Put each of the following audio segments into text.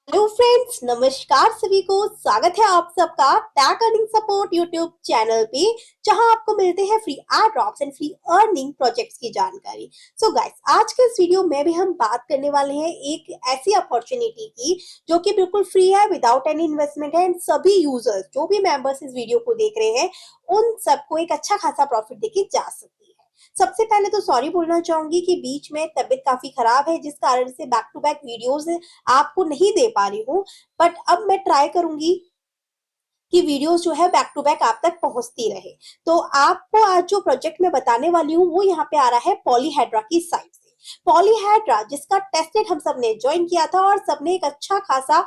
Hello friends, नमस्कार सभी को। स्वागत है आप सबका tag earning support YouTube channel पे, जहां आपको मिलते हैं free add drops and free earning projects की जानकारी। सो गाइस, आज के इस वीडियो में भी हम बात करने वाले हैं एक ऐसी अपॉर्चुनिटी की जो कि बिल्कुल फ्री है, विदाउट एनी इन्वेस्टमेंट है, एंड सभी यूजर्स जो भी मेंबर्स इस वीडियो को देख रहे हैं उन सबको एक अच्छा खासा प्रॉफिट देके जा सकती है। सबसे पहले तो सॉरी बोलना चाहूंगी कि बीच में तबीयत काफी खराब है, जिस कारण से बैक टू बैक वीडियोस आपको नहीं दे पा रही हूँ। बट अब मैं ट्राई करूंगी कि वीडियोस जो है बैक टू बैक आप तक पहुंचती रहे। तो आपको आज जो प्रोजेक्ट मैं बताने वाली हूँ वो यहाँ पे आ रहा है पॉलीहेड्रा की साइड से। पॉलीहेड्रा जिसका टेस्टेड हम सबने ज्वाइन किया था और सबने एक अच्छा खासा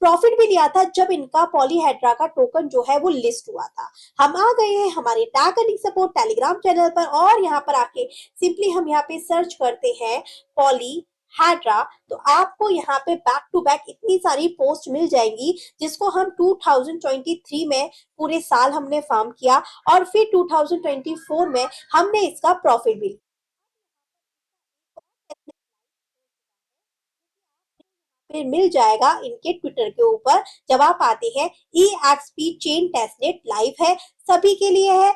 प्रॉफिट भी लिया था जब इनका पॉलीहेड्रा का टोकन जो है वो लिस्ट हुआ था। हम आ गए हैं हमारे tag earning support Telegram channel पर, और यहाँ पर आके सिंपली हम यहाँ पे सर्च करते हैं पॉली हैड्रा। तो आपको यहाँ पे बैक टू बैक इतनी सारी पोस्ट मिल जाएंगी जिसको हम 2023 में पूरे साल हमने फार्म किया, और फिर 2024 में हमने इसका प्रॉफिट भी फिर मिल जाएगा इनके ट्विटर के ऊपर। जब आप आते हैं, ई एक्सपी चेन टेस्टनेट लाइव है, सभी के लिए है।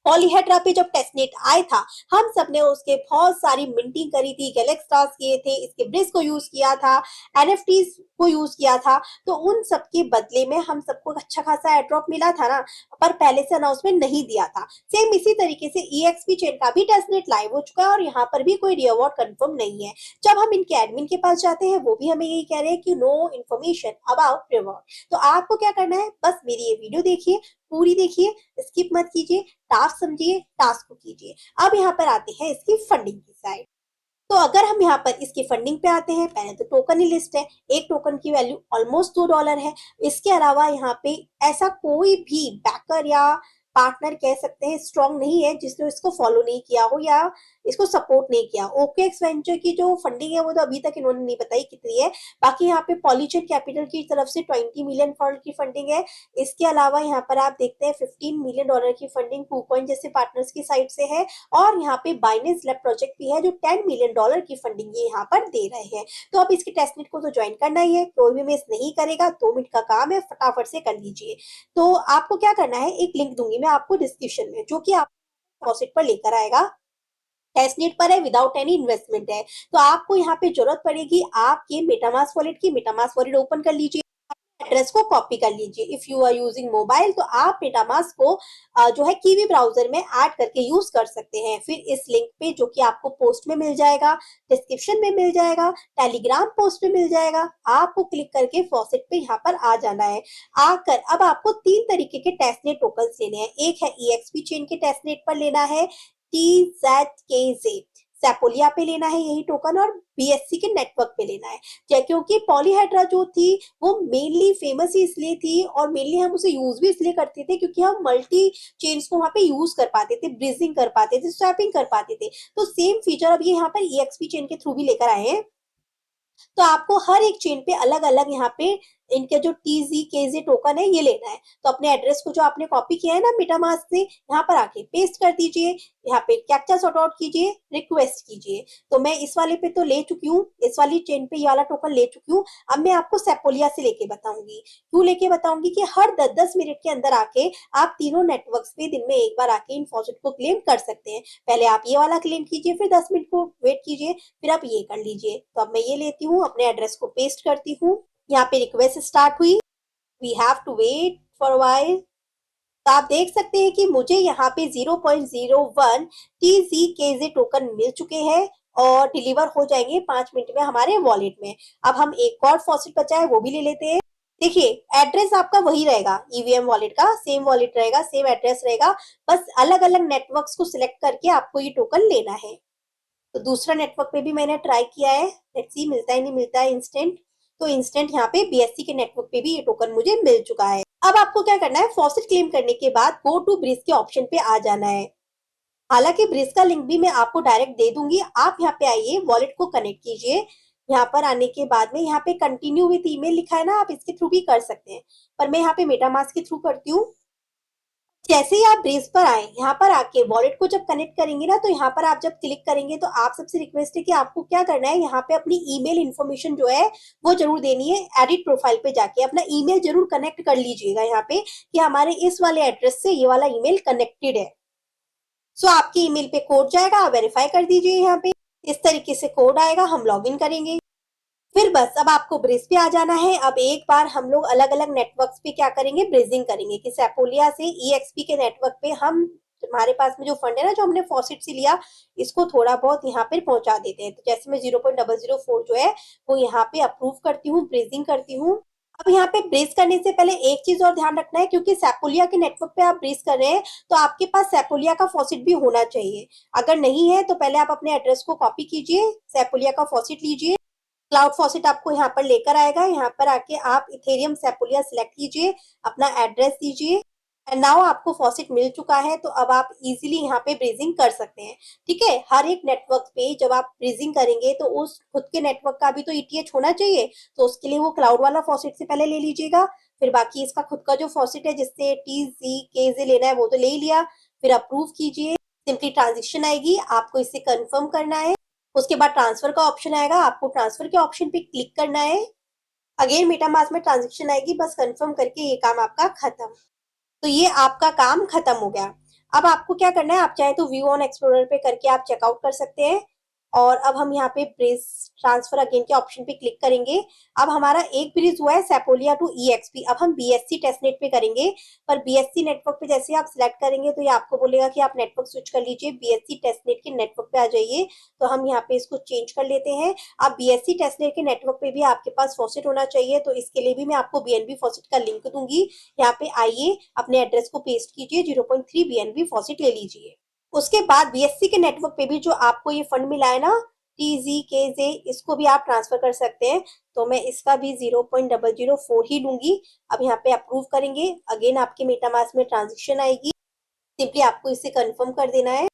पॉलीहेड्रा पे जब टेस्टनेट आया था, हम सबने उसके बहुत सारी मिंटिंग करी थी, गैलेक्स्टार्स किए थे, इसके ब्रिज को यूज किया था, एनएफटीज को यूज किया था। तो उन सब के बदले में हम सबको अच्छा खासा एड्रॉप मिला था ना, पर पहले से अनाउंसमेंट नहीं दिया था। सेम इसी तरीके से ईएक्सपी चेन का भी टेस्टनेट लाइव हो चुका है और यहाँ पर भी कोई रिवॉर्ड कंफर्म नहीं है। जब हम इनके एडमिन के पास जाते हैं, वो भी हमें यही कह रहे हैं कि नो इन्फॉर्मेशन अबाउट रिवॉर्ड। तो आपको क्या करना है, बस मेरी ये वीडियो देखिए, पूरी देखिए, स्किप मत कीजिए, टास्क समझिए, टास्क को कीजिए। अब यहाँ पर आते हैं इसकी फंडिंग की साइड। तो अगर हम यहाँ पर इसकी फंडिंग पे आते हैं, पहले तो टोकन ही लिस्ट है। एक टोकन की वैल्यू ऑलमोस्ट $2 है। इसके अलावा यहाँ पे ऐसा कोई भी बैकर या पार्टनर कह सकते हैं स्ट्रॉन्ग नहीं है जिसने इसको फॉलो नहीं किया हो या इसको सपोर्ट नहीं किया। ओकेएक्स वेंचर की जो फंडिंग है वो तो अभी तक इन्होंने नहीं बताई कितनी है। बाकी यहाँ पे पॉलीचेन कैपिटल की तरफ से 20 मिलियन फंड की फंडिंग है। इसके अलावा यहाँ पर आप देखते हैं $15 मिलियन की फंडिंग KuCoin जैसे पार्टनर्स की साइड से है। और यहाँ पे बाइनेंस लैब प्रोजेक्ट भी है जो $10 मिलियन की फंडिंग ये यहाँ पर दे रहे हैं। तो अब इसके टेस्टनेट को तो ज्वाइन करना ही है, कोई भी मिस नहीं करेगा। 2 मिनट का काम है, फटाफट से कर लीजिए। तो आपको क्या करना है, एक लिंक दूंगी मैं आपको डिस्क्रिप्शन में, जो कि आप डिपॉजिट पर लेकर आएगा। टेस्टनेट पर है, विदाउट एनी इन्वेस्टमेंट है। तो आपको यहाँ पे जरूरत पड़ेगी आपके मेटामास्क वॉलेट की। मेटामास्क वॉलेट ओपन कर लीजिए, एड्रेस को कॉपी कर लीजिए। If you are using mobile तो आप मेटामास्क को जो है कीवी ब्राउजर में ऐड करके यूज कर सकते हैं। फिर इस लिंक पे जो कि आपको पोस्ट में मिल जाएगा, डिस्क्रिप्शन में मिल जाएगा, टेलीग्राम पोस्ट में मिल जाएगा, आपको क्लिक करके फॉसेट पे यहाँ पर आ जाना है। आकर अब आपको 3 तरीके के टेस्टनेट टोकन लेने हैं। एक है ईएक्सपी चेन के टेस्टनेट पर लेना है, TZKZ सैपोलिया पे लेना है यही टोकन, और बीएससी के नेटवर्क पे लेना है। क्योंकि पॉलीहेड्रा जो थी वो मेनली फेमस ही इसलिए थी, और मेनली हम उसे यूज भी इसलिए करते थे क्योंकि हम मल्टी चेन्स को वहां पे यूज कर पाते थे, ब्रिजिंग कर पाते थे, स्वैपिंग कर पाते थे। तो सेम फीचर अब ये यहाँ पर ईएक्सपी चेन के थ्रू भी लेकर आए हैं। तो आपको हर एक चेन पे अलग अलग यहाँ पे इनके जो TZKZ टोकन है ये लेना है। तो अपने एड्रेस को जो आपने कॉपी किया है ना मेटामास्क से, यहाँ पर आके पेस्ट कर दीजिए। यहाँ पे कैप्चा सॉर्ट आउट कीजिए, रिक्वेस्ट कीजिए। तो मैं इस वाले पे तो ले चुकी हूँ, इस वाली चेन पे ये वाला टोकन ले चुकी हूँ। अब मैं आपको सेपोलिया से लेके बताऊंगी। क्यों लेके बताऊंगी कि हर 10-10 मिनट के अंदर आके आप तीनों नेटवर्क्स पे दिन में एक बार आके इन फॉसेट को क्लेम कर सकते हैं। पहले आप ये वाला क्लेम कीजिए, फिर 10 मिनट को वेट कीजिए, फिर आप ये कर लीजिए। तो अब मैं ये लेती हूँ, अपने एड्रेस को पेस्ट करती हूँ, यहाँ पे रिक्वेस्ट स्टार्ट हुई। We have to wait for while. तो आप देख सकते हैं कि मुझे यहाँ पे 0.01 TZKZ टोकन मिल चुके हैं और डिलीवर हो जाएंगे 5 मिनट में हमारे वॉलेट में। अब हम एक और फॉसेट बचा है वो भी ले लेते हैं। देखिए, एड्रेस आपका वही रहेगा, ईवीएम वॉलेट का सेम वॉलेट रहेगा, सेम एड्रेस रहेगा। बस अलग अलग नेटवर्क्स को सिलेक्ट करके आपको ये टोकन लेना है। तो दूसरा नेटवर्क पे भी मैंने ट्राई किया है, लेट्स सी मिलता है नहीं मिलता है इंस्टेंट। तो इंस्टेंट यहाँ पे बीएससी के नेटवर्क पे भी ये टोकन मुझे मिल चुका है। अब आपको क्या करना है, फॉसेट क्लेम करने के बाद गो टू ब्रिज के ऑप्शन पे आ जाना है। हालांकि ब्रिज का लिंक भी मैं आपको डायरेक्ट दे दूंगी। आप यहाँ पे आइए, वॉलेट को कनेक्ट कीजिए। यहाँ पर आने के बाद में यहाँ पे कंटिन्यू विथ ईमेल लिखा है ना, आप इसके थ्रू भी कर सकते हैं, पर मैं यहाँ पे मेटामास्क के थ्रू करती हूँ। जैसे ही आप ब्रेस पर आए, यहाँ पर आके वॉलेट को जब कनेक्ट करेंगे ना, तो यहाँ पर आप जब क्लिक करेंगे तो आप सबसे रिक्वेस्ट है कि आपको क्या करना है, यहाँ पे अपनी ईमेल इन्फॉर्मेशन जो है वो जरूर देनी है। एडिट प्रोफाइल पे जाके अपना ईमेल जरूर कनेक्ट कर लीजिएगा यहाँ पे कि हमारे इस वाले एड्रेस से ये वाला ईमेल कनेक्टेड है। सो आपके ईमेल पे कोड जाएगा, आप वेरीफाई कर दीजिए। यहाँ पे इस तरीके से कोड आएगा, हम लॉग इन करेंगे। फिर बस अब आपको ब्रिज पे आ जाना है। अब एक बार हम लोग अलग अलग नेटवर्क्स पे क्या करेंगे, ब्रिजिंग करेंगे कि सेपोलिया से ईएक्सपी के नेटवर्क पे हम, हमारे पास में जो फंड है ना, जो हमने फॉसिट से लिया, इसको थोड़ा बहुत यहाँ पे पहुंचा देते हैं। तो जैसे मैं 0.004 जो है वो यहाँ पे अप्रूव करती हूँ, ब्रिजिंग करती हूँ। अब यहाँ पे ब्रेस करने से पहले एक चीज और ध्यान रखना है, क्योंकि सेपोलिया के नेटवर्क पे आप ब्रेस कर रहे हैं तो आपके पास सेपोलिया का फॉसिट भी होना चाहिए। अगर नहीं है तो पहले आप अपने एड्रेस को कॉपी कीजिए, सेपोलिया का फॉसिट लीजिए, क्लाउड फॉसेट आपको यहाँ पर लेकर आएगा। यहाँ पर आके आप इथेरियम सेपोलिया सिलेक्ट कीजिए, अपना एड्रेस दीजिए, एंड नाउ आपको फॉसेट मिल चुका है। तो अब आप इजीली यहाँ पे ब्रीजिंग कर सकते हैं। ठीक है, हर एक नेटवर्क पे जब आप ब्रीजिंग करेंगे तो उस खुद के नेटवर्क का भी तो ईटीएच होना चाहिए। तो उसके लिए वो क्लाउड वाला फॉसेट से पहले ले लीजिएगा, फिर बाकी इसका खुद का जो फॉसेट है जिससे टी जी के जे लेना है वो तो ले ही लिया। फिर अप्रूव कीजिए, सिंपली ट्रांजेक्शन आएगी, आपको इसे कंफर्म करना है। उसके बाद ट्रांसफर का ऑप्शन आएगा, आपको ट्रांसफर के ऑप्शन पे क्लिक करना है। अगेन मेटामास्क में ट्रांजेक्शन आएगी, बस कंफर्म करके ये काम आपका खत्म। तो ये आपका काम खत्म हो गया। अब आपको क्या करना है, आप चाहे तो व्यू ऑन एक्सप्लोरर पे करके आप चेकआउट कर सकते हैं। और अब हम यहाँ पे ब्रिज ट्रांसफर अगेन के ऑप्शन पे क्लिक करेंगे। अब हमारा एक ब्रिज हुआ है सेपोलिया टू ईएक्सपी, अब हम बीएससी टेस्टनेट पे करेंगे। पर बीएससी नेटवर्क पे जैसे आप सिलेक्ट करेंगे तो ये आपको बोलेगा कि आप नेटवर्क स्विच कर लीजिए, बीएससी टेस्टनेट के नेटवर्क पे आ जाइए। तो हम यहाँ पे इसको चेंज कर लेते हैं। आप बीएससी टेस्टनेट के नेटवर्क पे भी आपके पास फॉसेट होना चाहिए, तो इसके लिए भी मैं आपको बीएनबी फॉसेट का लिंक दूंगी। यहाँ पे आइए, अपने एड्रेस को पेस्ट कीजिए, 0.3 बीएनबी फॉसेट ले लीजिए। उसके बाद बीएससी के नेटवर्क पे भी जो आपको ये फंड मिला है ना, टीजी के जे, इसको भी आप ट्रांसफर कर सकते हैं। तो मैं इसका भी 0.004 ही लूंगी। अब यहाँ पे अप्रूव करेंगे, अगेन आपके मेटामास्क में ट्रांजेक्शन आएगी, सिंपली आपको इसे कंफर्म कर देना है।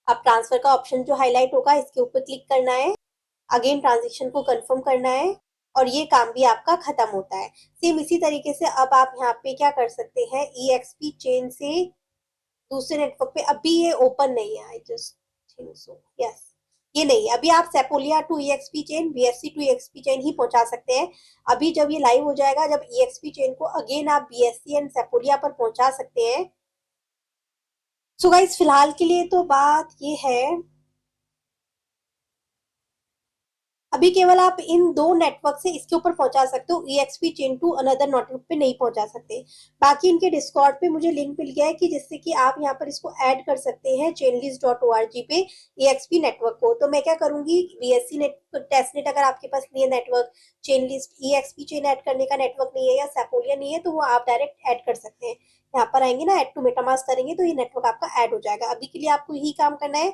अब ट्रांसफर का ऑप्शन जो हाईलाइट होगा इसके ऊपर क्लिक करना है, अगेन ट्रांजेक्शन को कंफर्म करना है, और ये काम भी आपका खत्म होता है। सेम इसी तरीके से अब आप यहाँ पे क्या कर सकते हैं, ईएक्सपी चेन से दूसरे नेटवर्क पे, अभी ये ओपन नहीं है, I just think so, yes, ये नहीं है। अभी आप सेपोलिया to EXP chain, BSC to EXP chain ही पहुंचा सकते हैं। अभी जब ये लाइव हो जाएगा, जब ईएक्सपी चेन को अगेन आप बीएससी एंड सेपोलिया पर पहुंचा सकते हैं। सो गाइस, फिलहाल के लिए तो बात ये है, अभी केवल आप इन दो नेटवर्क से इसके ऊपर पहुंचा सकते हो, EXP chain to another network पे नहीं पहुंचा सकते। बाकी इनके डिस्कॉर्ड पे मुझे लिंक मिल गया है कि जिससे कि आप यहाँ पर इसको ऐड कर सकते हैं chainlist.org पे ईएक्सपी नेटवर्क को। तो मैं क्या करूंगी, बीएससी नेट टेस्टनेट अगर आपके पास नहीं है नेटवर्क, चेनलिस्ट ईएक्सपी चेन ऐड करने का नेटवर्क नहीं है या सेपोलिया नहीं है, तो वो आप डायरेक्ट ऐड कर सकते हैं। यहाँ पर आएंगे ना, ऐड टू मेटामास्क करेंगे तो ये नेटवर्क आपका ऐड हो जाएगा। अभी के लिए आपको यही काम करना है।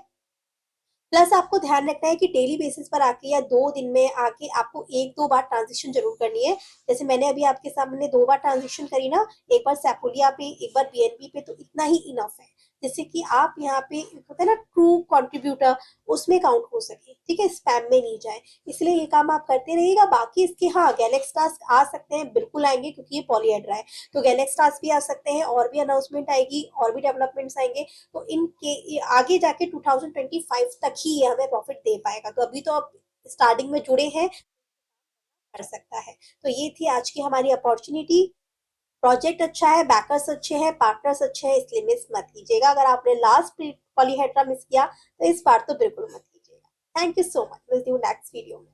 प्लस आपको ध्यान रखना है कि डेली बेसिस पर आके या 2 दिन में आके आपको 1-2 बार ट्रांजेक्शन जरूर करनी है। जैसे मैंने अभी आपके सामने 2 बार ट्रांजेक्शन करी ना, एक बार सेपोलिया पे, एक बार बीएनबी पे, तो इतना ही इनफ है, जिससे कि आप यहाँ पे होता है ना ट्रू कंट्रीब्यूटर, उसमें काउंट हो सके। ठीक है, स्पैम में नहीं जाए, इसलिए ये काम आप करते रहिएगा। बाकी इसके हाँ, गैलेक्स टास्क आ सकते हैं, बिल्कुल आएंगे, क्योंकि ये पॉलीहेड्रा है। तो गैलेक्स टास्क भी आ सकते हैं, और भी अनाउंसमेंट आएगी, और भी डेवलपमेंट्स आएंगे। तो इनके आगे जाके 2025 तक ही ये हमें प्रॉफिट दे पाएगा। तो अभी तो आप स्टार्टिंग में जुड़े हैं, कर सकता है। तो ये थी आज की हमारी अपॉर्चुनिटी। प्रोजेक्ट अच्छा है, बैकर्स अच्छे हैं, पार्टनर्स अच्छे हैं, इसलिए मिस मत कीजिएगा। अगर आपने लास्ट पॉलीहेड्रा मिस किया तो इस बार तो बिल्कुल मत कीजिएगा। थैंक यू सो मच, मिलती हूँ नेक्स्ट वीडियो में।